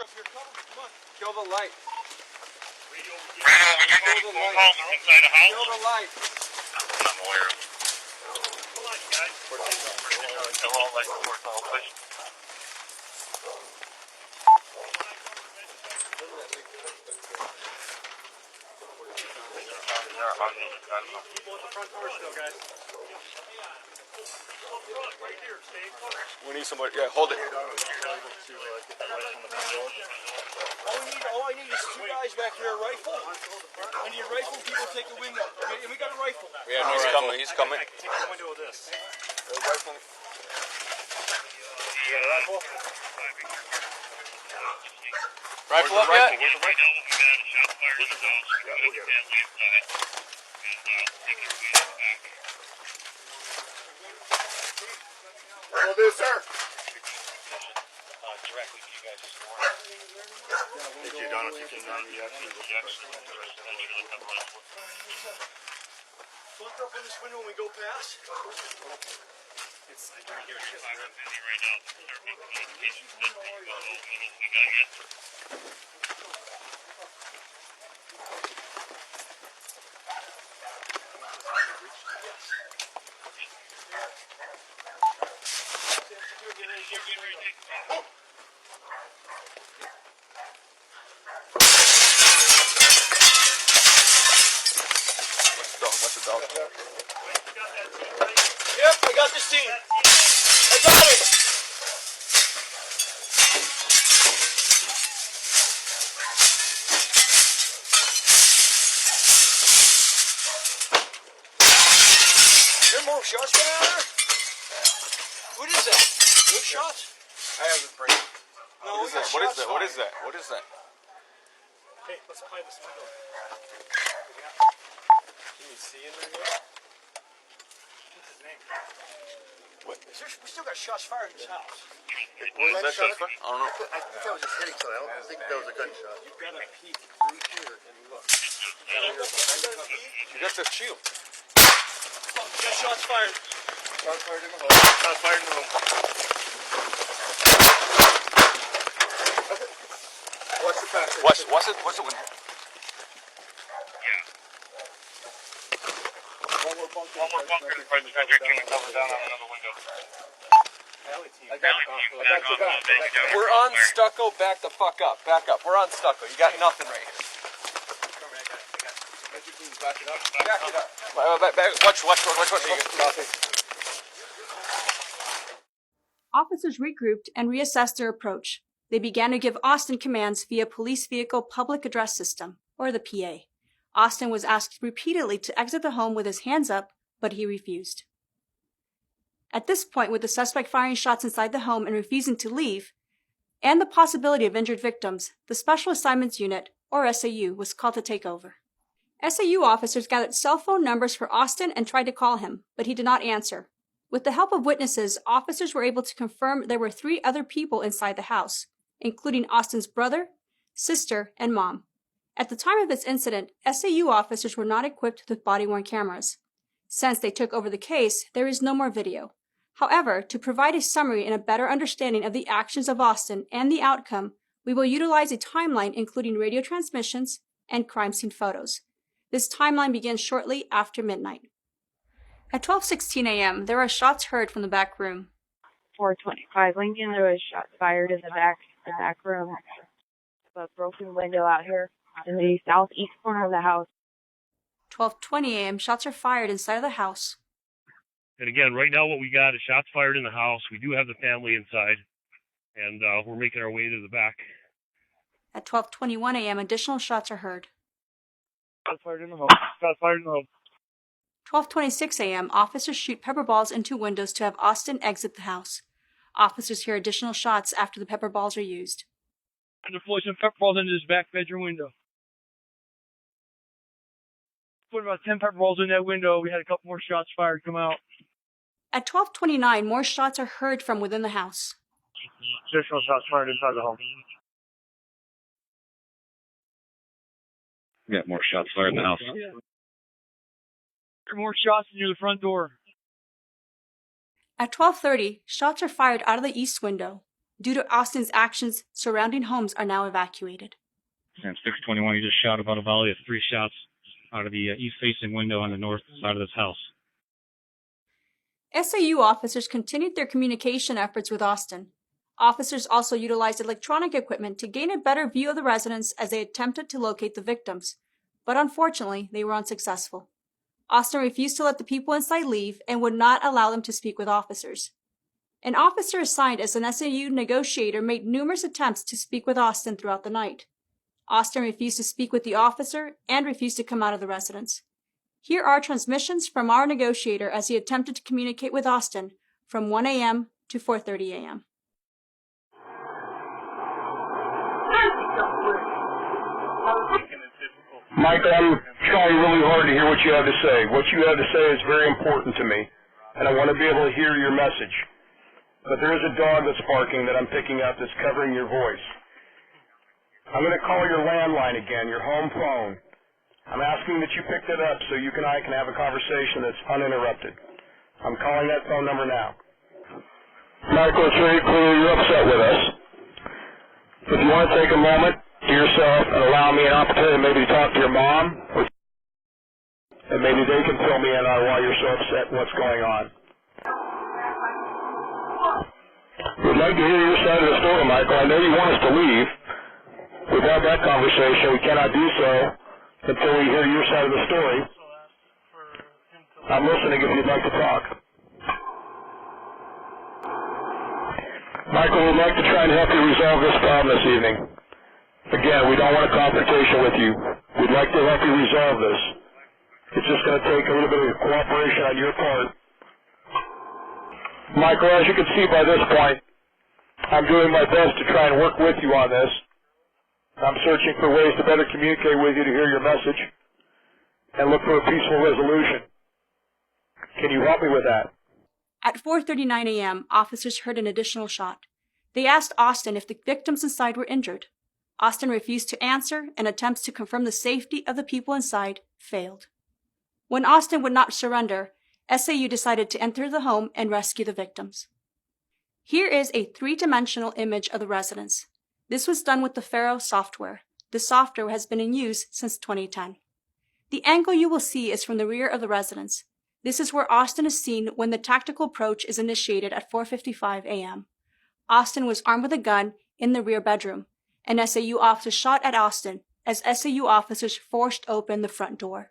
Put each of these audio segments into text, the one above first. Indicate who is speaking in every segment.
Speaker 1: Kill the light.
Speaker 2: Radio, we get phone calls are inside the house.
Speaker 1: Kill the light.
Speaker 2: I'm aware of it. Come on, guys. They're all like push. People at the front door still, guys. Right here, stay close.
Speaker 1: We need somebody. Yeah, hold it.
Speaker 3: All I need is two guys back here, a rifle. I need a rifle, people take the window. Okay, we got a rifle.
Speaker 1: Yeah, no, he's coming.
Speaker 2: I can take the window of this.
Speaker 1: Rifle.
Speaker 2: You got a rifle?
Speaker 1: Rifle up yet?
Speaker 2: Right now, we got a shot fired in the house. We got a family inside. And taking the window back.
Speaker 4: Will do, sir.
Speaker 2: Directly to you guys this morning.
Speaker 4: Thank you, Donald. You can
Speaker 3: Look up in this window when we go past.
Speaker 2: I can hear you. I'm busy right now. Start making communications. We got yet.
Speaker 1: What's the dog?
Speaker 3: Yep, I got this team. I got it. There are more shots coming out of there? What is that? Good shots?
Speaker 1: I have the break.
Speaker 3: No,
Speaker 1: What is that? What is that? What is that? What is that?
Speaker 2: Hey, let's play this window.
Speaker 1: Can you see in there yet?
Speaker 2: What's his name?
Speaker 3: We still got shots fired in this house.
Speaker 1: What is that shot for? I don't know.
Speaker 4: I think that was just hitting, so I don't think that was a gunshot.
Speaker 3: You've got to peek through here and look.
Speaker 1: You got the shield.
Speaker 3: We got shots fired.
Speaker 4: Shots fired in the hole. Shots fired in the hole. Watch the pack.
Speaker 1: What's it window?
Speaker 4: One more bunker.
Speaker 2: One more bunker in front of the country. Can we cover down on another window?
Speaker 4: I got you back.
Speaker 1: We're on stucco. Back the fuck up. Back up. We're on stucco. You got nothing right here.
Speaker 4: Back it up.
Speaker 1: Back it up. Watch.
Speaker 5: Officers regrouped and reassessed their approach. They began to give Austin commands via Police Vehicle Public Address System, or the PA. Austin was asked repeatedly to exit the home with his hands up, but he refused. At this point, with the suspect firing shots inside the home and refusing to leave, and the possibility of injured victims, the Special Assignments Unit, or SAU, was called to take over. SAU officers gathered cell phone numbers for Austin and tried to call him, but he did not answer. With the help of witnesses, officers were able to confirm there were 3 other people inside the house, including Austin's brother, sister, and mom. At the time of this incident, SAU officers were not equipped with body-worn cameras. Since they took over the case, there is no more video. However, to provide a summary and a better understanding of the actions of Austin and the outcome, we will utilize a timeline including radio transmissions and crime scene photos. This timeline begins shortly after midnight. At 12:16 a.m., there are shots heard from the back room.
Speaker 6: 425 Lincoln, there was shots fired in the back room. A broken window out here in the southeast corner of the house.
Speaker 5: 12:20 a.m., shots are fired inside of the house.
Speaker 2: And again, right now what we got is shots fired in the house. We do have the family inside, and we're making our way to the back.
Speaker 5: At 12:21 a.m., additional shots are heard.
Speaker 2: Shots fired in the home. Shots fired in the home.
Speaker 5: 12:26 a.m., officers shoot pepper balls into windows to have Austin exit the house. Officers hear additional shots after the pepper balls are used.
Speaker 2: And deploy some pepper balls into his back bedroom window. Put about 10 pepper balls in that window. We had a couple more shots fired come out.
Speaker 5: At 12:29, more shots are heard from within the house.
Speaker 2: Additional shots fired inside the home.
Speaker 7: We got more shots fired in the house.
Speaker 2: There are more shots near the front door.
Speaker 5: At 12:30, shots are fired out of the east window. Due to Austin's actions, surrounding homes are now evacuated.
Speaker 7: And 621, he just shot about a volley of 3 shots out of the east-facing window on the north side of this house.
Speaker 5: SAU officers continued their communication efforts with Austin. Officers also utilized electronic equipment to gain a better view of the residents as they attempted to locate the victims, but unfortunately, they were unsuccessful. Austin refused to let the people inside leave and would not allow them to speak with officers. An officer assigned as an SAU negotiator made numerous attempts to speak with Austin throughout the night. Austin refused to speak with the officer and refused to come out of the residence. Here are transmissions from our negotiator as he attempted to communicate with Austin from 1 a.m. to 4:30 a.m.
Speaker 8: Michael, I'm trying really hard to hear what you have to say. What you have to say is very important to me, and I want to be able to hear your message. But there is a dog that's barking that I'm picking up that's covering your voice. I'm going to call your landline again, your home phone. I'm asking that you pick it up so you and I can have a conversation that's uninterrupted. I'm calling that phone number now. Michael, it's very clear you're upset with us. If you want to take a moment to yourself and allow me an opportunity maybe to talk to your mom, and maybe they can fill me in on why you're so upset and what's going on. We'd like to hear your side of the story, Michael. I know you want us to leave. We've had that conversation. We cannot do so until we hear your side of the story. I'm listening if you'd like to talk. Michael, we'd like to try and help you resolve this problem this evening. Again, we don't want a confrontation with you. We'd like to help you resolve this. It's just going to take a little bit of cooperation on your part. Michael, as you can see by this point, I'm doing my best to try and work with you on this. I'm searching for ways to better communicate with you to hear your message and look for a peaceful resolution. Can you help me with that?
Speaker 5: At 4:39 a.m., officers heard an additional shot. They asked Austin if the victims inside were injured. Austin refused to answer, and attempts to confirm the safety of the people inside failed. When Austin would not surrender, SAU decided to enter the home and rescue the victims. Here is a 3-dimensional image of the residence. This was done with the Pharaoh software. The software has been in use since 2010. The angle you will see is from the rear of the residence. This is where Austin is seen when the tactical approach is initiated at 4:55 a.m. Austin was armed with a gun in the rear bedroom. An SAU officer shot at Austin as SAU officers forced open the front door.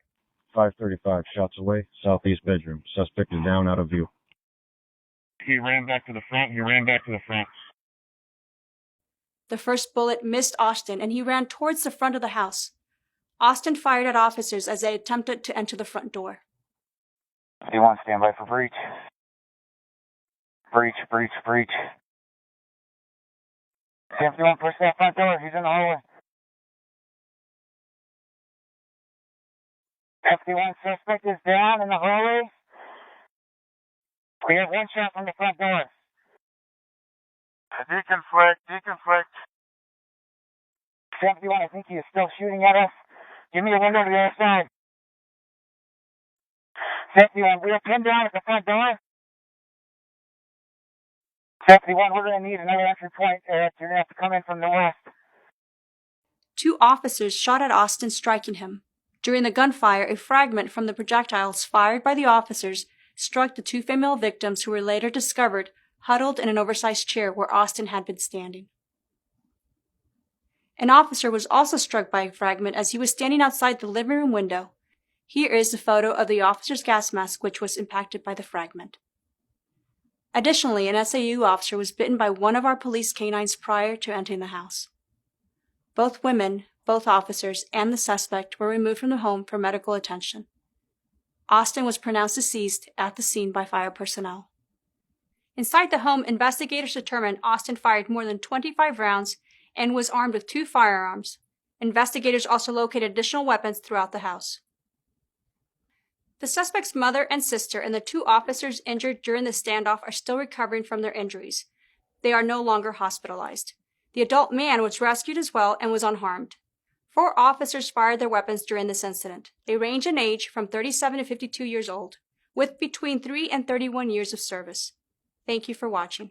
Speaker 7: 535 shots away, southeast bedroom. Suspect is down, out of view. He ran back to the front.
Speaker 5: The first bullet missed Austin, and he ran towards the front of the house. Austin fired at officers as they attempted to enter the front door.
Speaker 9: 51, stand by for breach. Breach. 51, push that front door. He's in the hallway. 51, suspect is down in the hallway. We have 1 shot from the front door. Deconflict. 71, I think he is still shooting at us. Give me a window to the other side. 51, we are pinned down at the front door. 51, we're going to need another entry point, Eric. You're going to have to come in from the west.
Speaker 5: 2 officers shot at Austin, striking him. During the gunfire, a fragment from the projectiles fired by the officers struck the 2 female victims, who were later discovered huddled in an oversized chair where Austin had been standing. An officer was also struck by a fragment as he was standing outside the living room window. Here is the photo of the officer's gas mask, which was impacted by the fragment. Additionally, an SAU officer was bitten by one of our police canines prior to entering the house. Both women, both officers, and the suspect were removed from the home for medical attention. Austin was pronounced deceased at the scene by fire personnel. Inside the home, investigators determined Austin fired more than 25 rounds and was armed with 2 firearms. Investigators also located additional weapons throughout the house. The suspect's mother and sister and the 2 officers injured during the standoff are still recovering from their injuries. They are no longer hospitalized. The adult man was rescued as well and was unharmed. 4 officers fired their weapons during this incident. They range in age from 37 to 52 years old, with between 3 and 31 years of service. Thank you for watching.